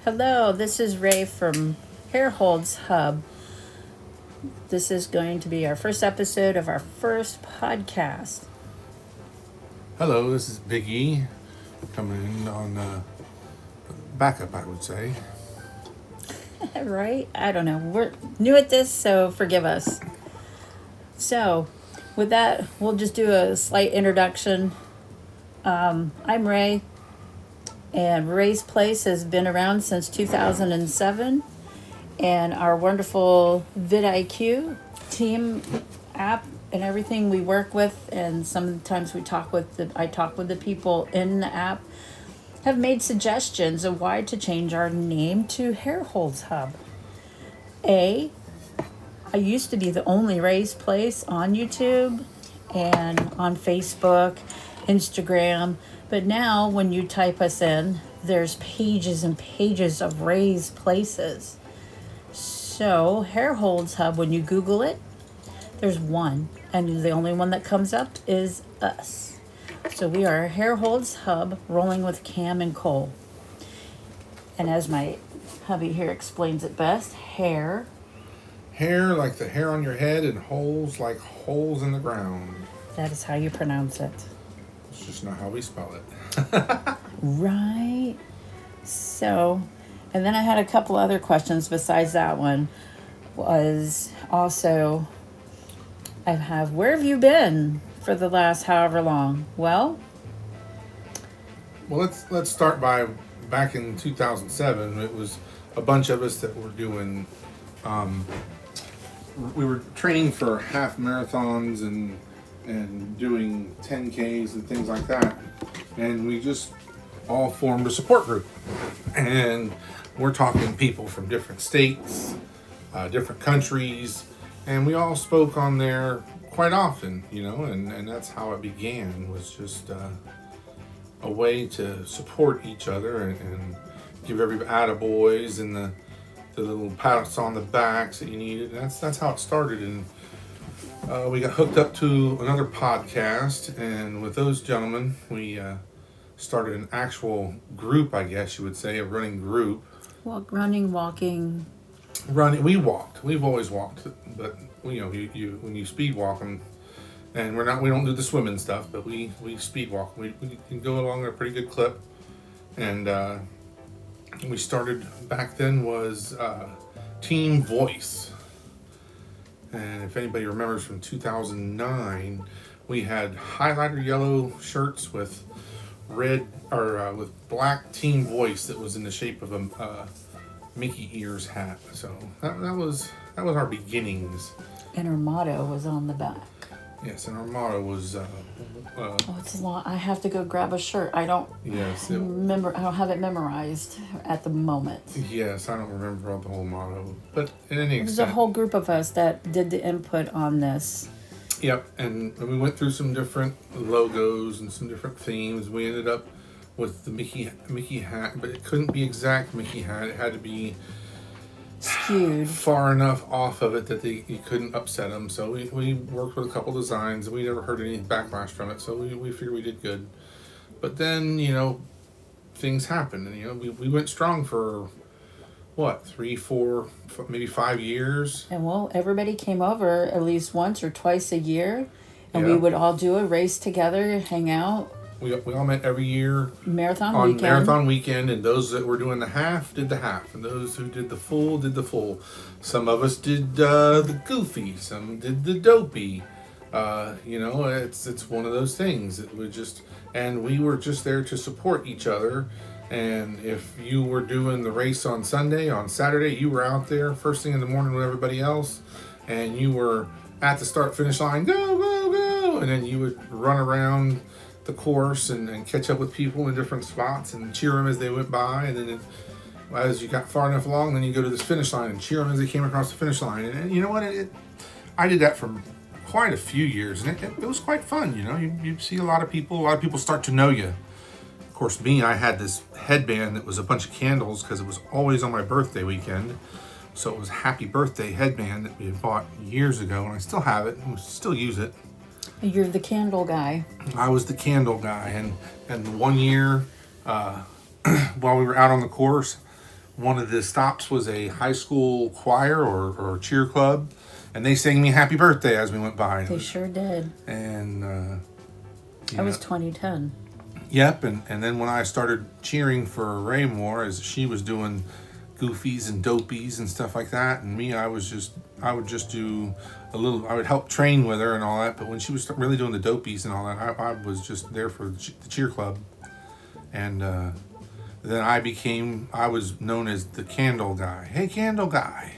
Hello, this is Ray from Herrholz Hub. This is going to be our first episode of our first podcast. Hello, this is Big E coming in on backup, I would say. Right? I don't know. We're new at this, so forgive us. So, with that, we'll just do a slight introduction. I'm Ray, and Ray's Place has been around since 2007. And our wonderful vidIQ team app and everything we work with, and sometimes I talk with the people in the app, have made suggestions of why to change our name to Herrholz Hub. I used to be the only Ray's Place on YouTube and on Facebook, Instagram, but now when you type us in, there's pages and pages of Ray's Places. So, Herrholz Hub, when you Google it, there's one, and the only one that comes up is us. So we are Herrholz Hub Rolling with Cam and Cole. And as my hubby here explains it best, hair Hair like the hair on your head, and holes like holes in the ground. that is how you pronounce it. It's just not how we spell it. Right. So, and then I had a couple other questions besides that one. Was also, where have you been for the last however long? Well, Let's start by back in 2007. It was a bunch of us that were doing. We were training for half marathons and doing 10Ks and things like that, and we just all formed a support group, and we're talking people from different states, different countries, and we all spoke on there quite often, and that's how it began, was just a way to support each other and give everybody attaboys and the little pats on the backs that you needed. That's how it started, and we got hooked up to another podcast, and with those gentlemen, we started an actual group, I guess you would say, a running group. walking. Running, we walked. We've always walked, but you when you speed walk them, and we don't do the swimming stuff, but we speed walk. We can go along at a pretty good clip, and we started back then was Team Voice, and if anybody remembers from 2009, we had highlighter yellow shirts with red or with black Team Voice that was in the shape of a Mickey ears hat. So that was our beginnings. And our motto was on the back. Yes, and our motto was It's long. I have to go grab a shirt. I don't remember. I don't have it memorized at the moment. Yes, I don't remember all the whole motto, but in any extent, There's a whole group of us that did the input on this. Yep, and we went through some different logos and some different themes. We ended up with the Mickey hat, but it couldn't be exact Mickey hat. It had to be Skewed. far enough off of it that you couldn't upset them. So we worked with a couple designs, and we never heard any backlash from it. So we figured we did good. But then things happened, and we went strong for what, 3, 4, maybe 5 years. And everybody came over at least once or twice a year, and we would all do a race together, hang out. We all met every year Marathon weekend, and those that were doing the half did the half, and those who did the full did the full. Some of us did the goofy, some did the dopey. It's one of those things that we were just there to support each other. And if you were doing the race on Sunday, on Saturday, you were out there first thing in the morning with everybody else, and you were at the start-finish line, go, go, go, and then you would run around the course and catch up with people in different spots and cheer them as they went by, and then as you got far enough along, then you go to this finish line and cheer them as they came across the finish line. And you know what? I did that for quite a few years, and it was quite fun. You see a lot of people start to know you. Of course, I had this headband that was a bunch of candles because it was always on my birthday weekend. So it was a happy birthday headband that we had bought years ago, and I still have it and still use it. You're the candle guy. I was the candle guy, and one year while we were out on the course, one of the stops was a high school choir or cheer club, and they sang me happy birthday as we went by. They sure did. And That was 2010. Yep, and then when I started cheering for Ray more, as she was doing goofies and dopies and stuff like that, and me, I would just do a little. I would help train with her and all that. But when she was really doing the dopies and all that, I was just there for the cheer club, and then I was known as the candle guy. Hey, candle guy,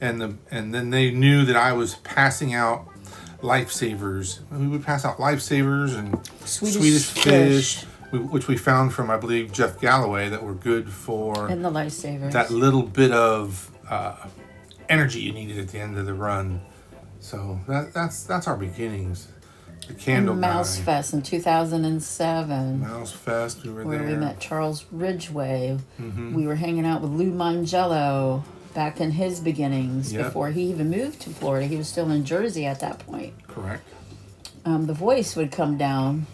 and then they knew that I was passing out lifesavers. We would pass out lifesavers and Swedish fish. Which we found from, I believe, Jeff Galloway, that were good for And the lifesavers. that little bit of energy you needed at the end of the run. So that's our beginnings. The candle and Mouse guy. Fest in 2007. Mouse Fest, we were where there. we met Charles Ridgway. We were hanging out with Lou Mangello back in his beginnings before he even moved to Florida. He was still in Jersey at that point. Correct. The Voice would come down.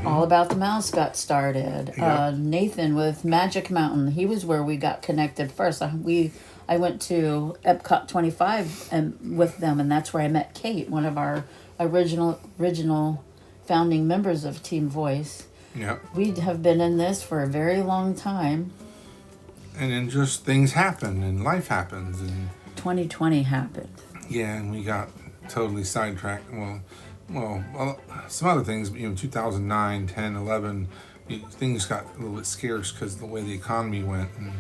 All About the Mouse got started. Nathan with Magic Mountain. He was where we got connected first. I went to Epcot 25 with them, and that's where I met Kate, one of our original founding members of Team Voice. Yep. We have been in this for a very long time. And then just things happen and life happens and 2020 happened. yeah, and we got totally sidetracked. Well, some other things, 2009, 10, 11, things got a little bit scarce because the way the economy went, and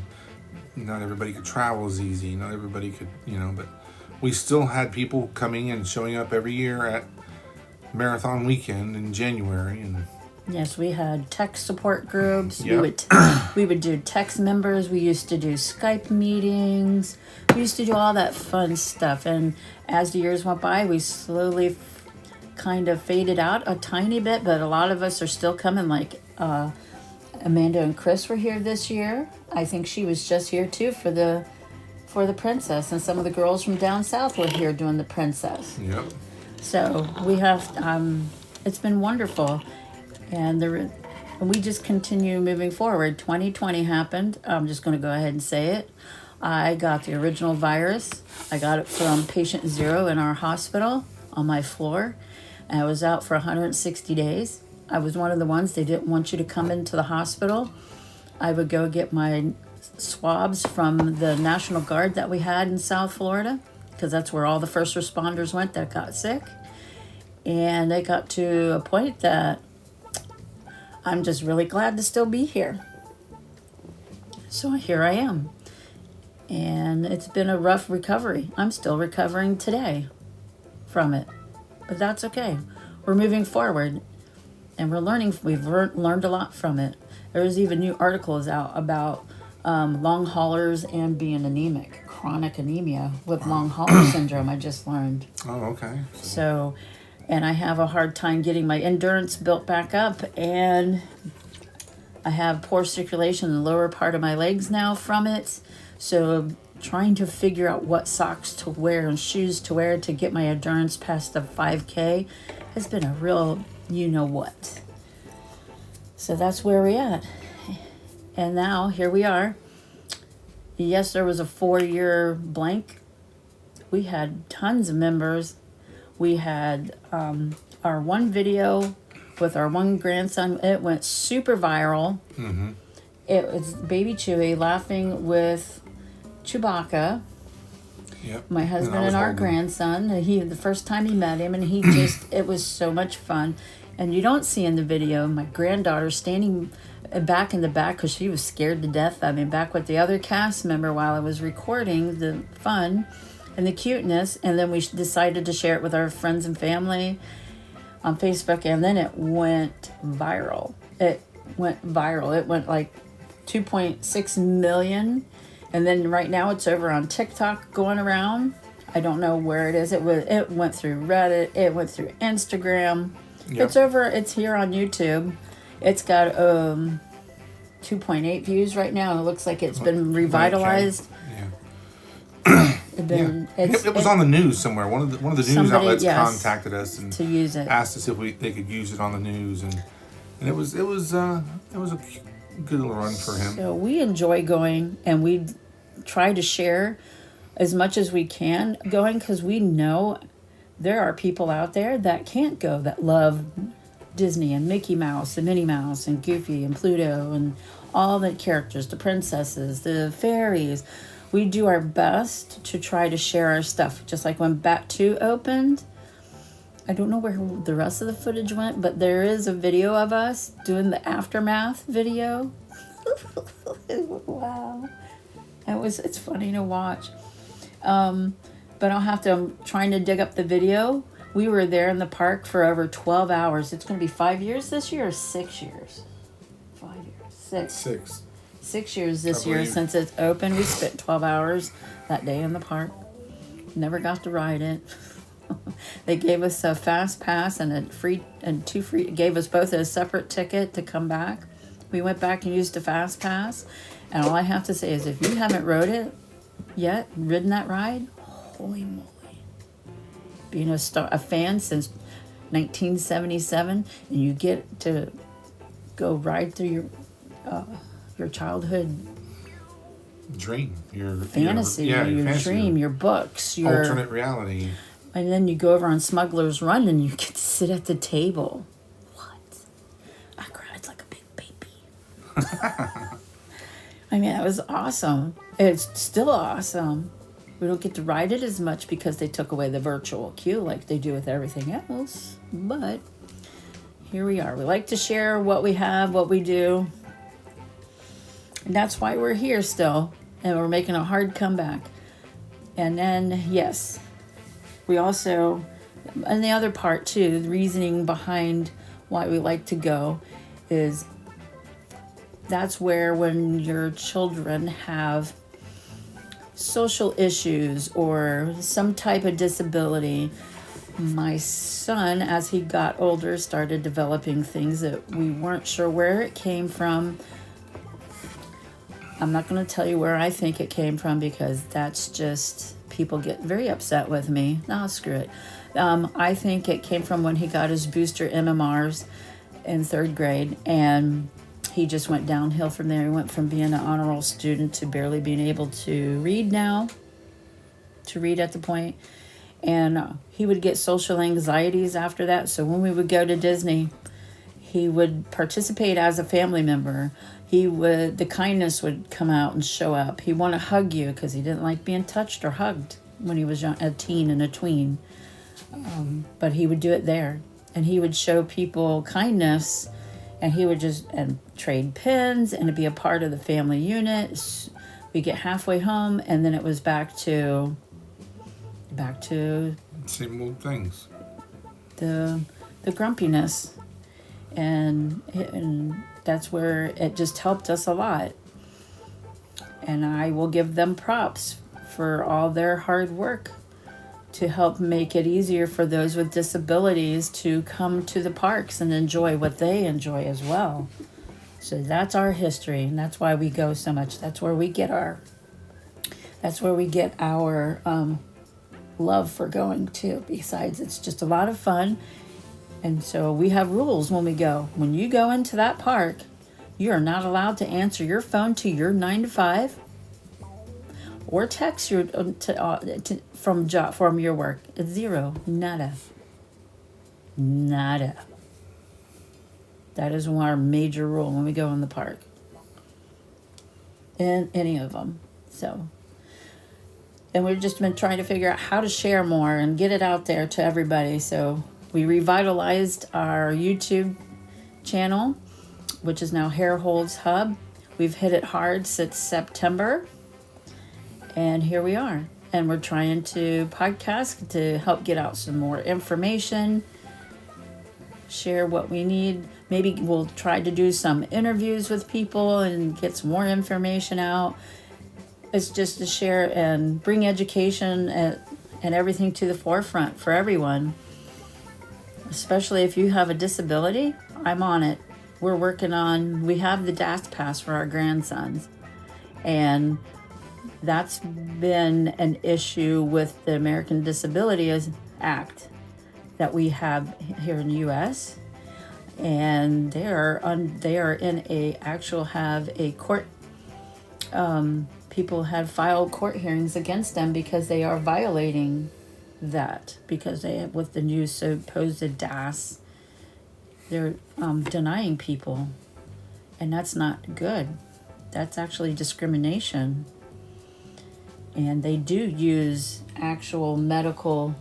not everybody could travel as easy. Not everybody could, but we still had people coming and showing up every year at Marathon Weekend in January. And Yes, we had tech support groups. Yep. We would do text members. We used to do Skype meetings. We used to do all that fun stuff. And as the years went by, we slowly kind of faded out a tiny bit, but a lot of us are still coming. Like Amanda and Chris were here this year. I think she was just here too for the Princess, and some of the girls from down south were here doing the Princess. Yep. So we have, it's been wonderful. And we just continue moving forward. 2020 happened. I'm just going to go ahead and say it. I got the original virus. I got it from patient 0 in our hospital on my floor. I was out for 160 days. I was one of the ones, they didn't want you to come into the hospital. I would go get my swabs from the National Guard that we had in South Florida, because that's where all the first responders went that got sick. And it got to a point that I'm just really glad to still be here. So here I am. And it's been a rough recovery. I'm still recovering today from it. But that's okay. We're moving forward. And we're learning. We've learned a lot from it. There's even new articles out about long haulers and being anemic. Chronic anemia with long hauler syndrome, I just learned. Oh, okay. So, and I have a hard time getting my endurance built back up, and I have poor circulation in the lower part of my legs now from it. So trying to figure out what socks to wear and shoes to wear to get my endurance past the 5K has been a real you-know-what. So that's where we're at. And now, here we are. Yes, there was a 4-year blank. We had tons of members. We had our one video with our one grandson. It went super viral. Mm-hmm. It was baby Chewy laughing with Chewbacca. Yep. My husband and our grandson. The first time he met him, and he just, it was so much fun. And you don't see in the video my granddaughter standing back in the back because she was scared to death. I mean, back with the other cast member while I was recording the fun and the cuteness. And then we decided to share it with our friends and family on Facebook. And then it went viral. It went like 2.6 million. And then right now it's over on TikTok going around. I don't know where it is. It went through Reddit. It went through Instagram. Yep. It's here on YouTube. It's got 2.8 views right now, and it looks like it's been revitalized. Yeah. It was on the news somewhere. One of the news outlets contacted us and to use it. Asked us if they could use it on the news, and it was a Good little run for him. So we enjoy going, and we try to share as much as we can going, because we know there are people out there that can't go, that love Disney and Mickey Mouse and Minnie Mouse and Goofy and Pluto and all the characters, the princesses, the fairies. We do our best to try to share our stuff. Just like when Bat 2 opened, I don't know where the rest of the footage went, but there is a video of us doing the aftermath video. Wow. It's funny to watch. But I'm trying to dig up the video. We were there in the park for over 12 hours. It's going to be 5 years this year or 6 years? 5 years. 6. 6 years this year since it's open. We spent 12 hours that day in the park. Never got to ride it. They gave us a fast pass and gave us both a separate ticket to come back. We went back and used a fast pass. And all I have to say is, if you haven't rode it yet, ridden that ride, holy moly. Being a fan since 1977, and you get to go ride through your childhood dream, your fantasy, your dream, your books, your alternate reality. And then you go over on Smuggler's Run and you get to sit at the table. What? I cried like a big baby. I mean, it was awesome. It's still awesome. We don't get to ride it as much because they took away the virtual queue like they do with everything else. But here we are. We like to share what we have, what we do. And that's why we're here still. And we're making a hard comeback. And then, yes, we also, and the other part too, the reasoning behind why we like to go is that's where when your children have social issues or some type of disability, my son, as he got older, started developing things that we weren't sure where it came from. I'm not going to tell you where I think it came from, because that's just, people get very upset with me. No, screw it. I think it came from when he got his booster MMRs in 3rd grade, and he just went downhill from there. He went from being an honor roll student to barely being able to read now, to read at the point. And he would get social anxieties after that. So when we would go to Disney, he would participate as a family member. The kindness would come out and show up. He'd want to hug you because he didn't like being touched or hugged when he was young, a teen and a tween. But he would do it there. And he would show people kindness, and he would and trade pins and be a part of the family unit. We get halfway home, and then it was back to same old things. The grumpiness. And that's where it just helped us a lot. And I will give them props for all their hard work to help make it easier for those with disabilities to come to the parks and enjoy what they enjoy as well. So that's our history, and that's why we go so much. That's where we get our love for going too. Besides, it's just a lot of fun. And so we have rules when we go. When you go into that park, you are not allowed to answer your phone to your 9 to 5 or text your from your work. It's zero. Nada. That is our major rule when we go in the park. In any of them. So, and we've just been trying to figure out how to share more and get it out there to everybody. So we revitalized our YouTube channel, which is now Herrholz Hub. We've hit it hard since September, and here we are. And we're trying to podcast to help get out some more information, share what we need. Maybe we'll try to do some interviews with people and get some more information out. It's just to share and bring education and everything to the forefront for everyone. Especially if you have a disability, I'm on it. We have the DAS pass for our grandsons. And that's been an issue with the American Disabilities Act that we have here in the U.S. and they are in a actual have a court. People have filed court hearings against them because they are violating that, because they, with the new supposed DAS, they're denying people, and that's not good. That's actually discrimination. And they do use actual medical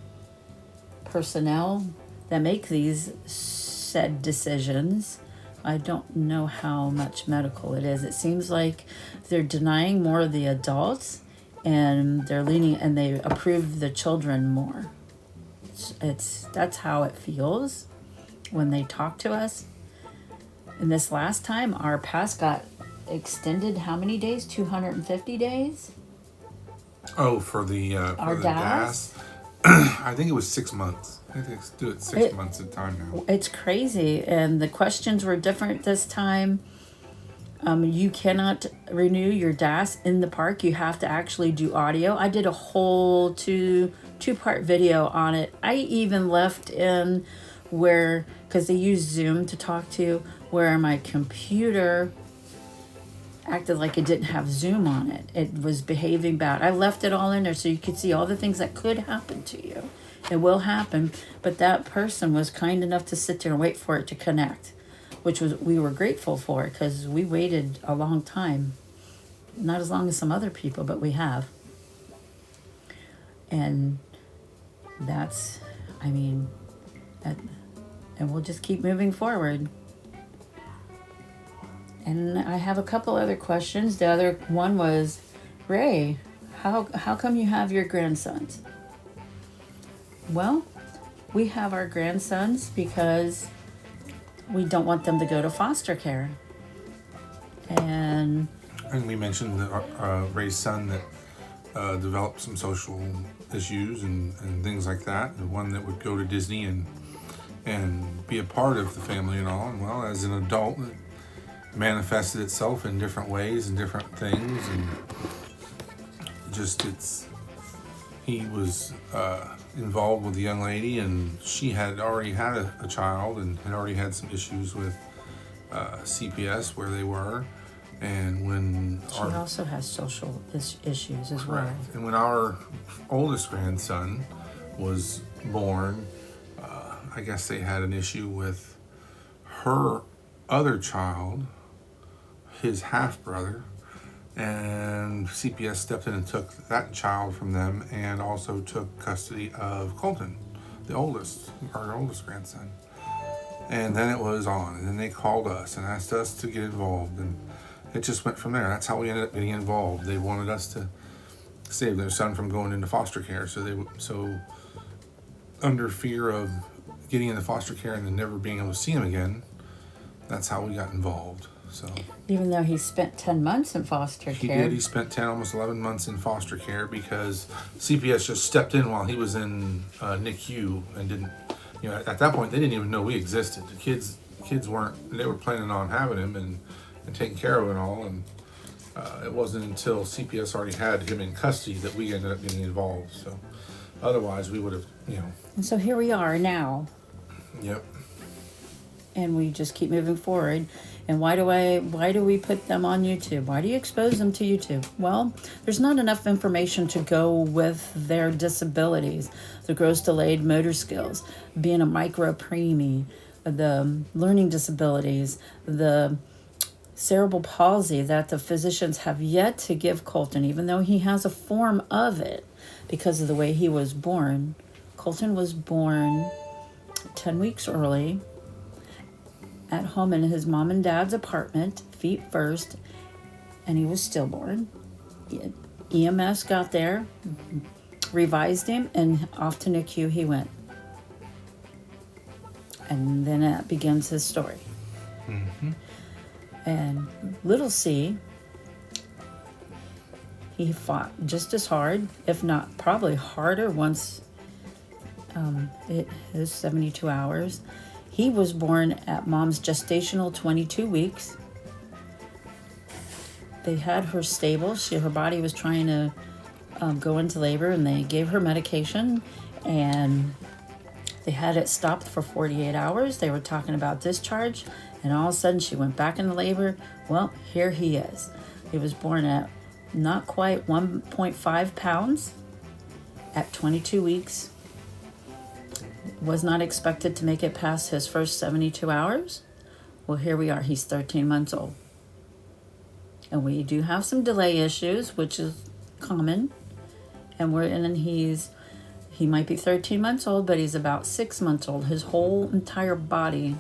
personnel that make these said decisions. I don't know how much medical it is. It seems like they're denying more of the adults, and they're leaning, and they approve the children more. That's how it feels when they talk to us. And this last time, our pass got extended how many days? 250 days? Oh, for the Our DAS? I think it was 6 months. I think they do it 6 months at a time now. It's crazy, and the questions were different this time. You cannot renew your DAS in the park. You have to actually do audio. I did a whole two-part video on it. I even left in where, because they use Zoom to talk to, where my computer acted like it didn't have Zoom on it. It was behaving bad. I left it all in there so you could see all the things that could happen to you. It will happen, but that person was kind enough to sit there and wait for it to connect, which was, we were grateful for, because we waited a long time. Not as long as some other people, but we have. And that's, I mean, that, and we'll just keep moving forward. And I have a couple other questions. The other one was, Ray, how come you have your grandsons? Well, we have our grandsons because we don't want them to go to foster care. And we mentioned Ray's son that developed some social issues and things like that. The one that would go to Disney and be a part of the family and all. And well, as an adult, it manifested itself in different ways and different things. And just he was involved with the young lady, and she had already had a child and had already had some issues with CPS where they were. And when she also has social issues as well. And when our oldest grandson was born, I guess they had an issue with her other child, his half-brother, and CPS stepped in and took that child from them, and also took custody of Colton, our oldest grandson. And then it was on, and then they called us and asked us to get involved, and it just went from there. That's how we ended up getting involved. They wanted us to save their son from going into foster care, so under fear of getting into foster care and then never being able to see him again, that's how we got involved. So even though he spent 10 months in foster care. He did. He spent 10, almost 11 months in foster care because CPS just stepped in while he was in NICU and didn't, at that point they didn't even know we existed. The kids weren't, they were planning on having him and taking care of it all, and it wasn't until CPS already had him in custody that we ended up getting involved. So otherwise we would have, And so here we are now. Yep. And we just keep moving forward. And why do we put them on YouTube? Why do you expose them to YouTube? Well, there's not enough information to go with their disabilities, the gross delayed motor skills, being a micro-preemie, the learning disabilities, the cerebral palsy that the physicians have yet to give Colton, even though he has a form of it because of the way he was born. Colton was born 10 weeks early at home in his mom and dad's apartment, feet first, and he was stillborn. EMS got there, revised him, and off to NICU he went. And then that begins his story. Mm-hmm. And little C, he fought just as hard, if not probably harder, once it is 72 hours. He was born at mom's gestational 22 weeks. They had her stable. Her body was trying to go into labor, and they gave her medication, and They had it stopped for 48 hours. They were talking about discharge, and all of a sudden she went back into labor. Well, here he is. He was born at not quite 1.5 pounds at 22 weeks. Was not expected to make it past his first 72 hours. Well, here we are. He's 13 months old. And we do have some delay issues, which is common. And he might be 13 months old, but he's about 6 months old. His whole entire body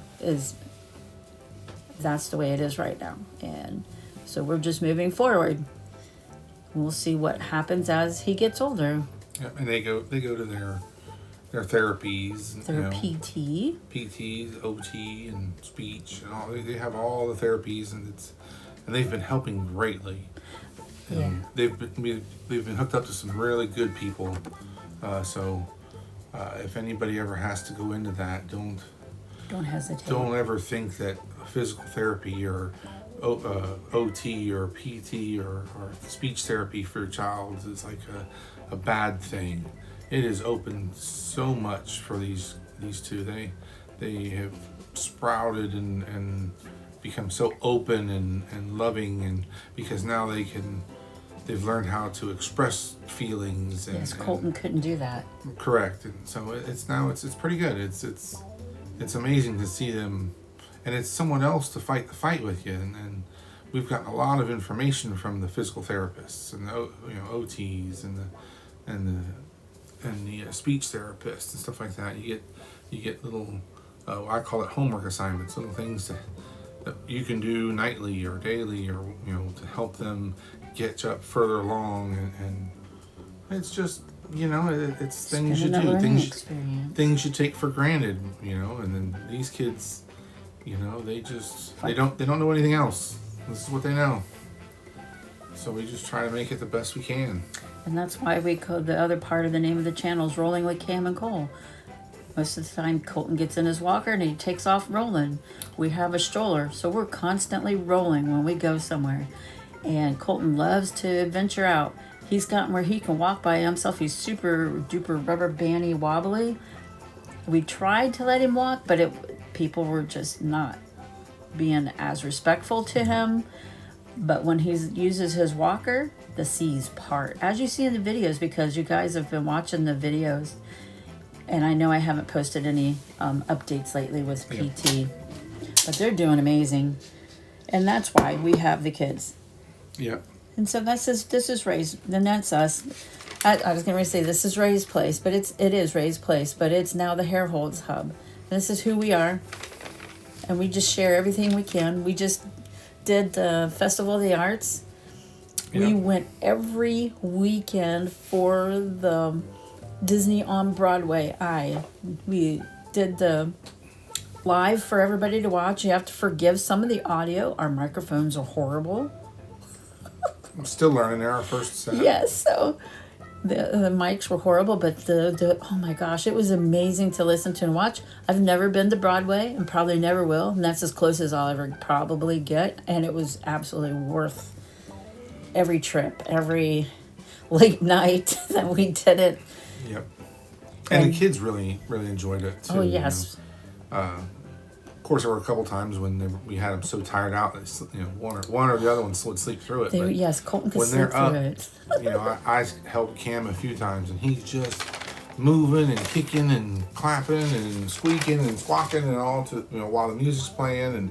that's the way it is right now. And so we're just moving forward. We'll see what happens as he gets older. Yeah, and they go to their therapies. Their PT. PTs, OT, and speech, and all. They have all the therapies, and they've been helping greatly. And Yeah. they've been hooked up to some really good people. So if anybody ever has to go into that, don't hesitate. Don't ever think that physical therapy or OT or PT or speech therapy for your child is like a bad thing. It has opened so much for these two. They have sprouted and become so open and loving, and because now they've learned how to express feelings. Yes, Colton couldn't do that. Correct, and so it's pretty good. It's amazing to see them, and it's someone else to fight the fight with you. And we've gotten a lot of information from the physical therapists and the OTs and the speech therapists and stuff like that. You get little I call it homework assignments, little things that you can do nightly or daily, or to help them get up further along, and it's just it's things you do, things you take for granted, and then these kids, they don't know anything else. This is what they know. So we just try to make it the best we can. And that's why we call the other part of the name of the channel is Rolling with Cam and Cole. Most of the time Colton gets in his walker and he takes off rolling. We have a stroller, so we're constantly rolling when we go somewhere. And Colton loves to adventure out. He's gotten where he can walk by himself. He's super duper rubber bandy wobbly. We tried to let him walk, but people were just not being as respectful to him. But when he uses his walker, the seas part. As you see in the videos, because you guys have been watching the videos. And I know I haven't posted any updates lately with PT. But they're doing amazing. And that's why we have the kids. Yeah. And so this is Ray's, then that's us. I was going to say this is Ray's place, but it is Ray's place, but it's now the Herrholz Hub. This is who we are, and we just share everything we can. We just did the Festival of the Arts. Yeah. We went every weekend for the Disney on Broadway. We did the live for everybody to watch. You have to forgive some of the audio. Our microphones are horrible. I'm still learning. They're our first set. Yes, so the mics were horrible, but the oh my gosh, it was amazing to listen to and watch. I've never been to Broadway and probably never will, and that's as close as I'll ever probably get. And it was absolutely worth every trip, every late night that we did it. Yep. And the kids really, really enjoyed it too. Oh yes. Of course, there were a couple times when we had them so tired out that one or the other one would sleep through it. Yes, Colton could sleep through it. I helped Cam a few times, and he's just moving and kicking and clapping and squeaking and squawking and all to while the music's playing, and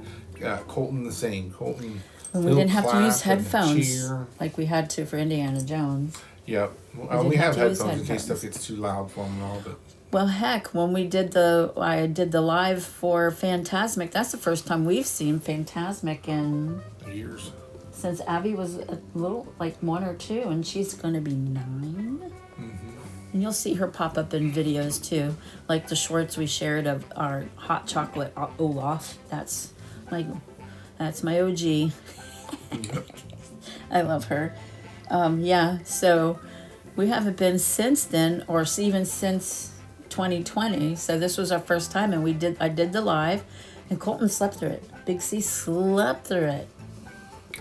Colton the same. Colton. And we didn't have to use headphones like we had to for Indiana Jones. Yep. We have headphones in case stuff gets too loud for them and all, but. Well, heck, when I did the live for Fantasmic, that's the first time we've seen Fantasmic in years. Since Abby was a little, like 1 or 2, and she's going to be 9. Mm-hmm. And you'll see her pop up in videos too, like the shorts we shared of our hot chocolate Olaf. That's my OG. Yep. I love her. So we haven't been since then, or even since 2020. So this was our first time, and I did the live, and Colton slept through it. Big C slept through it.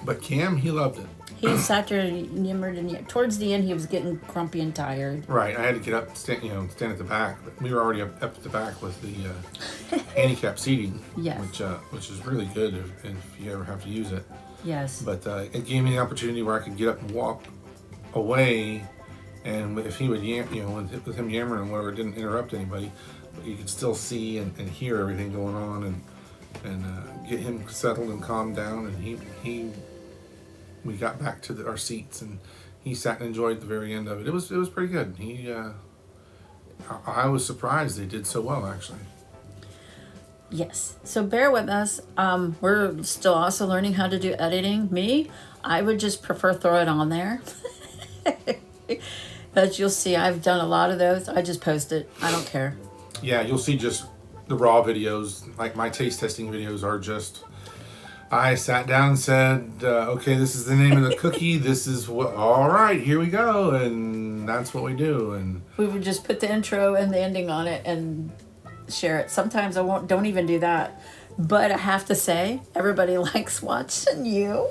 But Cam, he loved it. He sat there and yammered, and towards the end, he was getting grumpy and tired. Right, I had to get up, stand at the back. But we were already up at the back with the handicap seating, Yes. which is really good if you ever have to use it. Yes. But it gave me the opportunity where I could get up and walk away, and if he would with him yammering and whatever, it didn't interrupt anybody, but you could still see and hear everything going on, and get him settled and calmed down, and we got back to our seats, and he sat and enjoyed the very end of it. It was pretty good. I was surprised they did so well, actually. Yes. So bear with us. We're still also learning how to do editing. I would just prefer throw it on there. But you'll see, I've done a lot of those. I just post it. I don't care. Yeah, you'll see just the raw videos. Like my taste testing videos are just, I sat down and said, okay, this is the name of the cookie. This is what, all right, here we go. And that's what we do. And We would just put the intro and the ending on it and share it. Sometimes I don't even do that. But I have to say, everybody likes watching you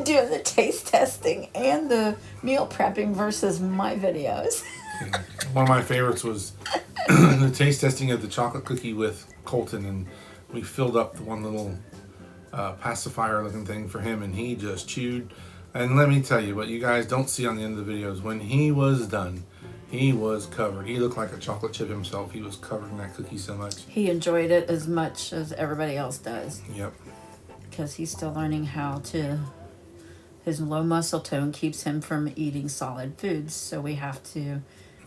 doing the taste testing and the meal prepping versus my videos. yeah. One of my favorites was the taste testing of the chocolate cookie with Colton. And we filled up the one little pacifier looking thing for him, and he just chewed. And let me tell you, what you guys don't see on the end of the videos, when he was done, he was covered. He looked like a chocolate chip himself. He was covered in that cookie so much. He enjoyed it as much as everybody else does. Yep. Because he's still learning how to. His low muscle tone keeps him from eating solid foods, so we have to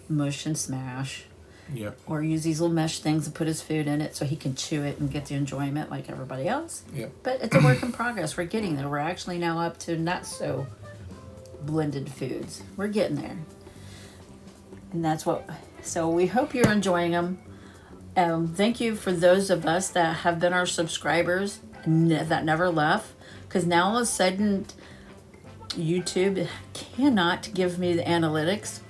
mush and smash. Yep. Or use these little mesh things and put his food in it so he can chew it and get the enjoyment like everybody else. Yep. But it's a work in progress. We're getting there. We're actually now up to not so blended foods. We're getting there. And that's what. So we hope you're enjoying them. Thank you for those of us that have been our subscribers that never left. Because now all of a sudden, YouTube cannot give me the analytics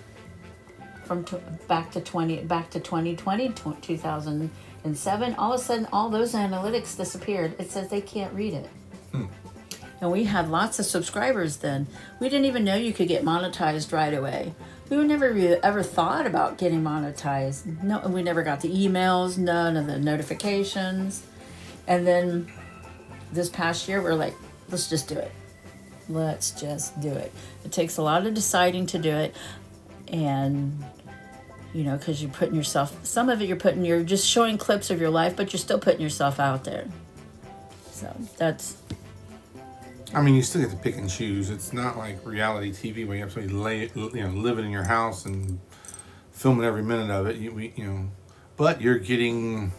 from back to 2020, 2007. All of a sudden, all those analytics disappeared. It says they can't read it. And we had lots of subscribers then. We didn't even know you could get monetized right away. We never ever thought about getting monetized. No, we never got the emails, none of the notifications. And then this past year, we're like, let's just do it. Let's just do it. It takes a lot of deciding to do it. And, because you're putting yourself, some of it you're just showing clips of your life, but you're still putting yourself out there. So that's. I mean, you still get to pick and choose. It's not like reality TV where you have somebody living in your house and filming every minute of it. But you're getting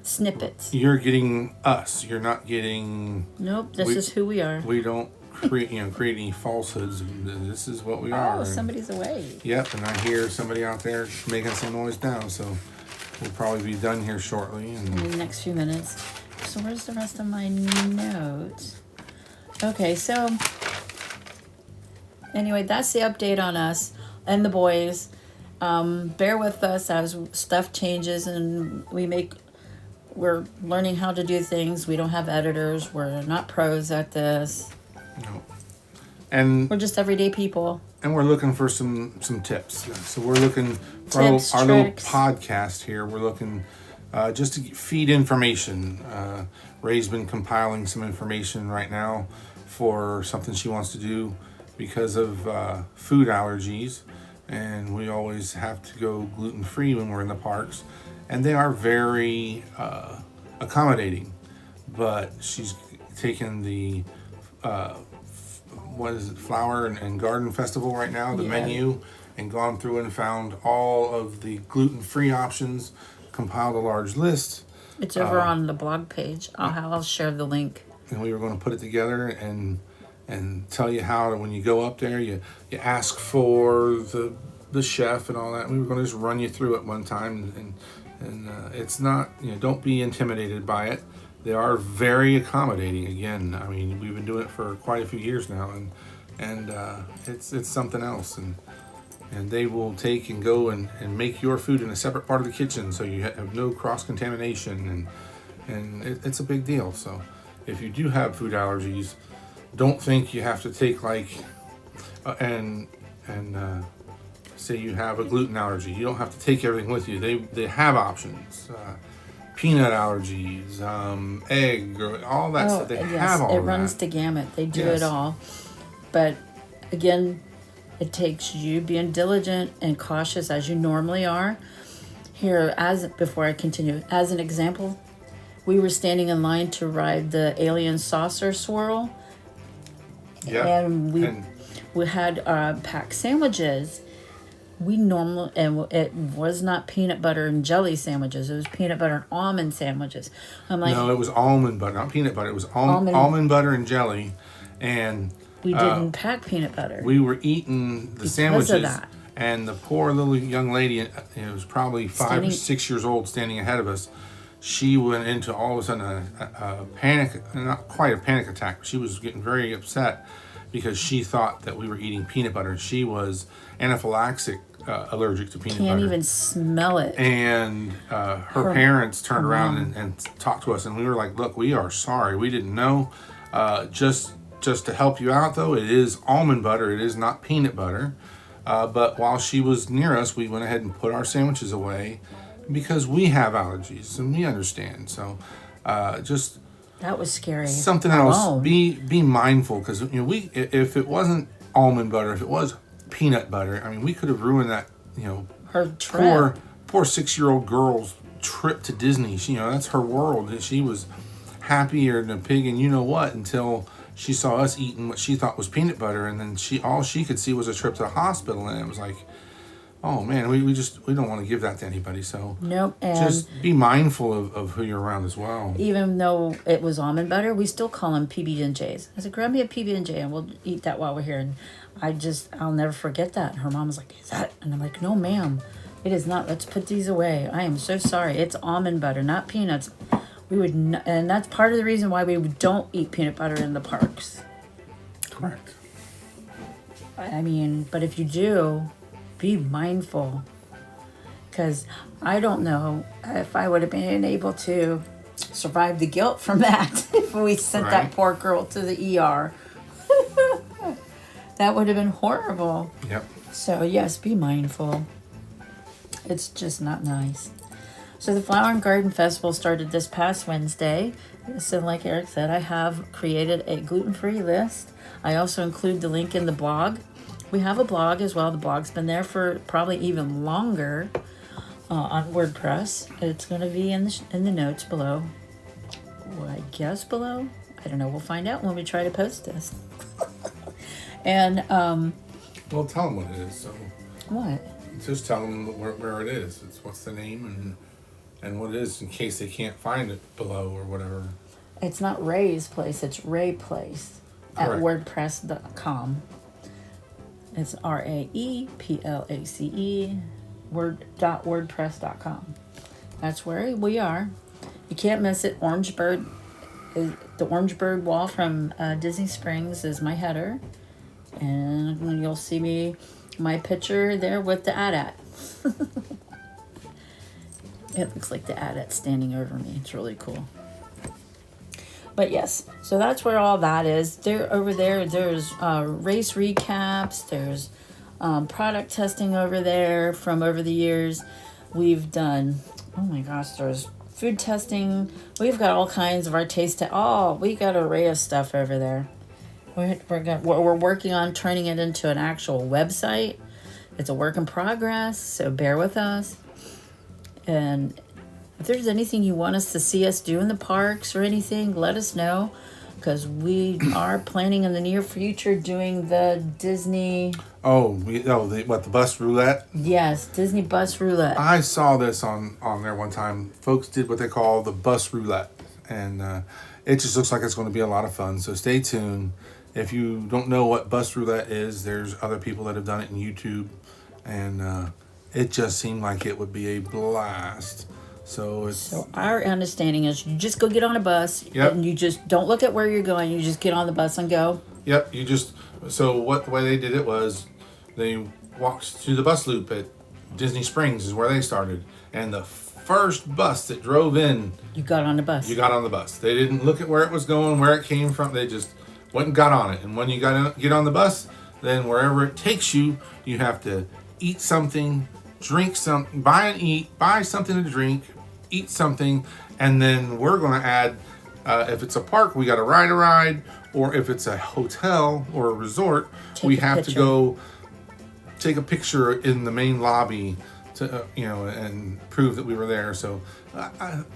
Snippets. You're getting us. You're not getting. Nope. This is who we are. We don't create any falsehoods. This is what we are. Oh, somebody's away. Yep, and I hear somebody out there making some noise now. So we'll probably be done here shortly. In the next few minutes. So where's the rest of my notes? Okay, so anyway, that's the update on us and the boys. Bear with us as stuff changes and we're learning how to do things. We don't have editors. We're not pros at this. No. And we're just everyday people. And we're looking for some tips. So we're looking for our little podcast here. We're looking just to feed information. Ray's been compiling some information right now for something she wants to do because of food allergies. And we always have to go gluten-free when we're in the parks. And they are very accommodating. But she's taken the Flower and Garden Festival right now, the menu, and gone through and found all of the gluten-free options, compiled a large list. It's over on the blog page. I'll share the link. And we were going to put it together and tell you how, when you go up there, you ask for the chef and all that. We were going to just run you through it one time, and it's not, don't be intimidated by it. They are very accommodating. Again, I mean, we've been doing it for quite a few years now, and it's something else. And they will take and go and make your food in a separate part of the kitchen, so you have no cross-contamination, and it's a big deal. So if you do have food allergies, don't think you have to take like and say you have a gluten allergy. You don't have to take everything with you. They have options. Peanut allergies, egg, or all that stuff. They have all it of runs that. the gamut. They do Yes. it all. But again, it takes you being diligent and cautious as you normally are. Here, before I continue, as an example, we were standing in line to ride the alien saucer swirl, Yeah. and we had packed sandwiches. And it was not peanut butter and jelly sandwiches. It was peanut butter and almond sandwiches. I'm like, no, it was almond butter, not peanut butter. It was almond butter and jelly, and we didn't pack peanut butter. we were eating the Because sandwiches, of that. and the poor little young lady, it was probably 5 or 6 years old, standing ahead of us. She went into all of a sudden a panic, not quite a panic attack. But she was getting very upset because she thought that we were eating peanut butter. She was anaphylactic, allergic to peanut butter. Can't even smell it. And her parents turned around and talked to us, and we were like, "Look, we are sorry. We didn't know. Just to help you out, though, it is almond butter. It is not peanut butter." But while she was near us, we went ahead and put our sandwiches away because we have allergies and we understand. So just That was scary. something else. Alone. Be mindful, because if it wasn't almond butter, if it was peanut butter, I mean, we could have ruined that. Her trip. Poor 6-year-old girl's trip to Disney. That's her world. She was happier than a pig, and you know what? Until she saw us eating what she thought was peanut butter, and then all she could see was a trip to the hospital, and it was like, oh man, we don't want to give that to anybody. So Nope. And just be mindful of who you're around as well. even though it was almond butter, we still call them PB&Js. I said, grab me a PB&J and we'll eat that while we're here. And I'll never forget that. And her mom was like, is that? And I'm like, no, ma'am, it is not. Let's put these away. I am so sorry. It's almond butter, not peanuts. And that's part of the reason why we don't eat peanut butter in the parks. Correct. I mean, but if you do, be mindful. Because I don't know if I would have been able to survive the guilt from that if we sent Right. that poor girl to the ER. That would have been horrible. Yep. So, yes, be mindful. It's just not nice. So, the Flower and Garden Festival started this past Wednesday. So, like Eric said, I have created a gluten-free list. I also include the link in the blog. We have a blog as well. The blog's been there for probably even longer on WordPress. It's going to be in the notes below. Well, I guess below. I don't know. We'll find out when we try to post this. And Well, tell them what it is. So what? just tell them where it is. What's the name and what it is, in case they can't find it below or whatever. It's not Ray's Place. It's Ray Place at Correct. WordPress.com. It's RAEPLACE wordpress.com. That's where we are. You can't miss it. Orange Bird, the Orange Bird wall from Disney Springs is my header, and you'll see my picture there with the AT-AT. It looks like the AT-AT standing over me. It's really cool. But yes, so that's where all that is. Over there, there's race recaps. There's product testing over there from over the years. We've done, oh my gosh, there's food testing. We've got all kinds of our taste test. Oh, we got an array of stuff over there. We're working on turning it into an actual website. It's a work in progress, so bear with us. And if there's anything you want us to see us do in the parks or anything, let us know, because we are planning in the near future doing the Disney. The bus roulette? Yes, Disney bus roulette. I saw this on there one time. Folks did what they call the bus roulette, and it just looks like it's going to be a lot of fun. So stay tuned. If you don't know what bus roulette is, there's other people that have done it in YouTube, and it just seemed like it would be a blast. So our understanding is you just go get on a bus. Yep. And you just don't look at where you're going. You just get on the bus and go. Yep, the way they did it was they walked to the bus loop at Disney Springs is where they started. And the first bus that drove in, You got on the bus. you got on the bus. They didn't look at where it was going, where it came from. They just went and got on it. And when you get on the bus, then wherever it takes you, you have to eat something, drink something, buy something to drink, eat something, and then we're going to add, if it's a park, we got to ride a ride, or if it's a hotel or a resort, we have to go take a picture in the main lobby to, and prove that we were there. So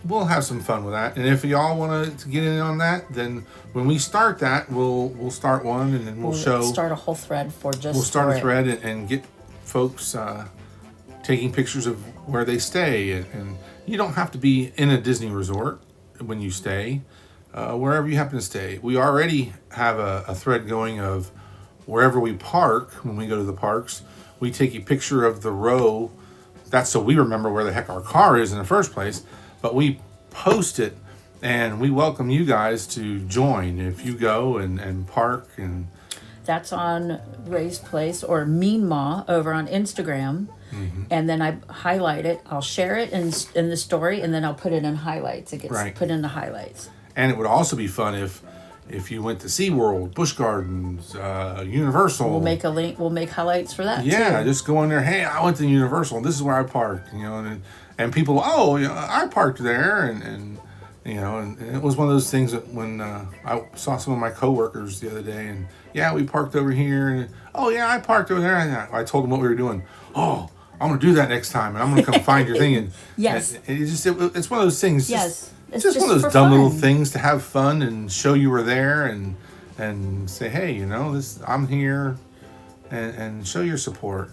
we'll have some fun with that. And if y'all want to get in on that, then when we start that, we'll start one, and then we'll start a whole thread for just. We'll start a thread and get folks taking pictures of where they stay, and you don't have to be in a Disney resort when you stay. Wherever you happen to stay, we already have a thread going of wherever we park. When we go to the parks, we take a picture of the row. That's so we remember where the heck our car is in the first place. But we post it, and we welcome you guys to join if you go and park. And that's on Ray's Place or Mean Ma over on Instagram. Mm-hmm. And then I highlight it. I'll share it in the story, and then I'll put it in highlights. It gets put in the highlights. And it would also be fun if you went to SeaWorld, Busch Gardens, Universal. We'll make a link. We'll make highlights for that. Yeah, too. Just go in there. Hey, I went to Universal, and this is where I parked. And people, I parked there, and it was one of those things that when I saw some of my coworkers the other day, and we parked over here, and I parked over there, and I told them what we were doing. Oh, I'm gonna do that next time, and I'm gonna come find your thing. And yes, and it's one of those things. Yes. It's just one of those dumb little things to have fun and show you were there and say, hey, I'm here, and show your support.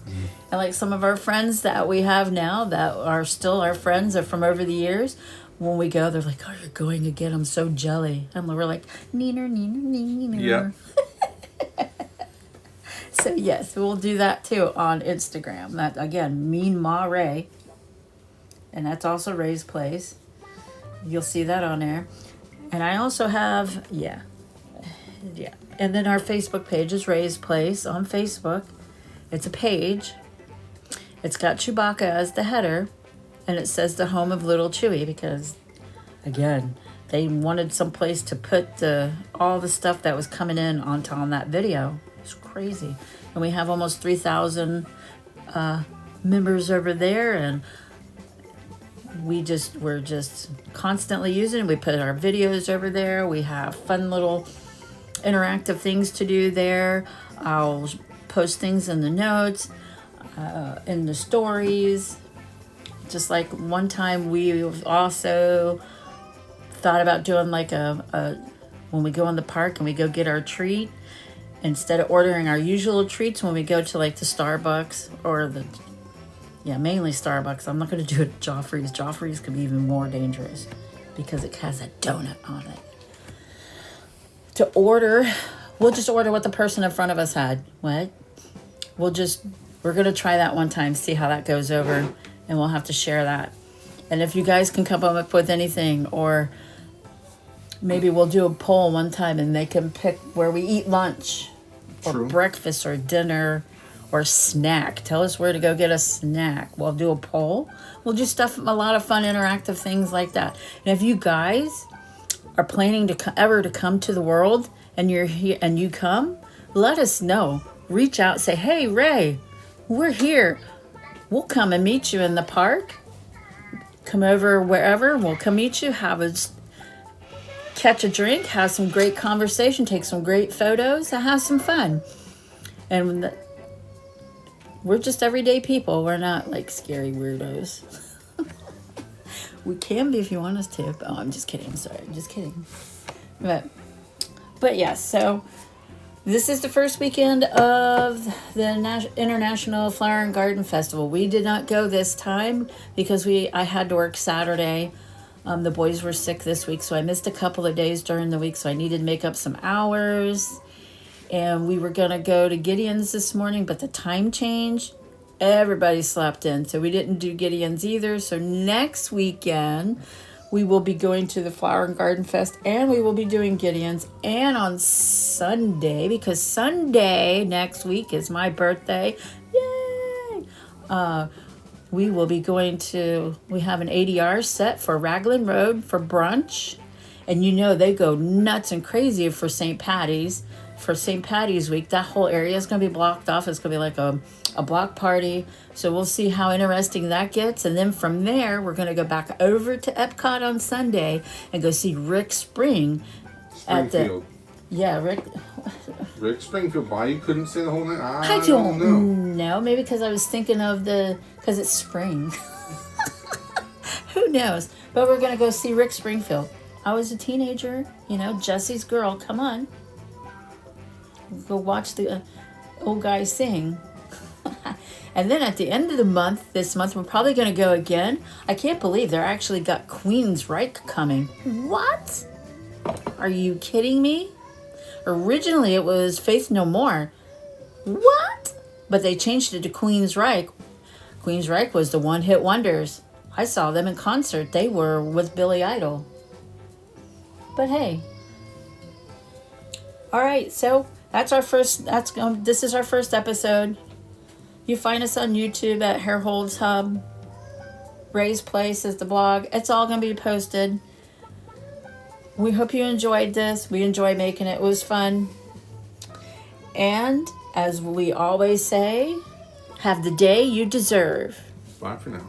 And like some of our friends that we have now that are still our friends are from over the years, when we go, they're like, oh, you're going again. I'm so jelly. And we're like, neener, neener, neener. Yeah. So yes, we'll do that too on Instagram. That again, Mean Ma Ray. And that's also Ray's Place. You'll see that on there. And I also have, and then our Facebook page is Ray's Place on Facebook. It's a page. It's got Chewbacca as the header. And it says the home of Little Chewie because, again, they wanted some place to put all the stuff that was coming in on that video. It's crazy. And we have almost 3,000 members over there, and we're just constantly using it. We put our videos over there. We have fun little interactive things to do there. I'll post things in the notes, in the stories. Just like one time we also thought about doing like when we go in the park and we go get our treat, instead of ordering our usual treats when we go to like the Starbucks or mainly Starbucks. I'm not going to do it at Joffrey's. Joffrey's could be even more dangerous because it has a donut on it. We'll just order what the person in front of us had. What? We're going to try that one time, see how that goes over, and we'll have to share that. And if you guys can come up with anything, or maybe we'll do a poll one time and they can pick where we eat lunch or breakfast or dinner or snack. Tell us where to go get a snack. We'll do a poll. We'll do a lot of fun interactive things like that. And if you guys are planning to come to the world and you're here and you come, let us know. Reach out, say, hey, Ray, we're here. We'll come and meet you in the park. Come over wherever. We'll come meet you. Catch a drink. Have some great conversation. Take some great photos. And have some fun. And we're just everyday people. We're not like scary weirdos. We can be if you want us to. Oh, I'm just kidding. Sorry, I'm just kidding. But yes, so this is the first weekend of the International Flower and Garden Festival. We did not go this time because I had to work Saturday. The boys were sick this week, so I missed a couple of days during the week, so I needed to make up some hours. And we were going to go to Gideon's this morning, but the time changed. Everybody slept in, so we didn't do Gideon's either. So next weekend, we will be going to the Flower and Garden Fest, and we will be doing Gideon's. And on Sunday, because Sunday next week is my birthday, yay! We will be we have an ADR set for Raglan Road for brunch. And you know they go nuts and crazy for St. Patty's. For St. Patty's week, that whole area is going to be blocked off. It's going to be like a block party. So we'll see how interesting that gets. And then from there, we're going to go back over to Epcot on Sunday and go see Rick Spring. Springfield. Rick Springfield. Why you couldn't say the whole night? I don't know. Maybe because I was thinking of because it's spring. Who knows? But we're going to go see Rick Springfield. I was a teenager, Jesse's girl. Come on. Go watch the old guy sing. And then at the end of the month, this month, we're probably going to go again. I can't believe they're actually got Queensryche coming. What? Are you kidding me? Originally, it was Faith No More. What? But they changed it to Queensryche. Queensryche was the one-hit wonders. I saw them in concert. They were with Billy Idol. But hey. All right, so this is our first episode. You find us on YouTube at Herrholz Hub. Ray's Place is the blog. It's all going to be posted. We hope you enjoyed this. We enjoy making it. It was fun. And as we always say, have the day you deserve. Bye for now.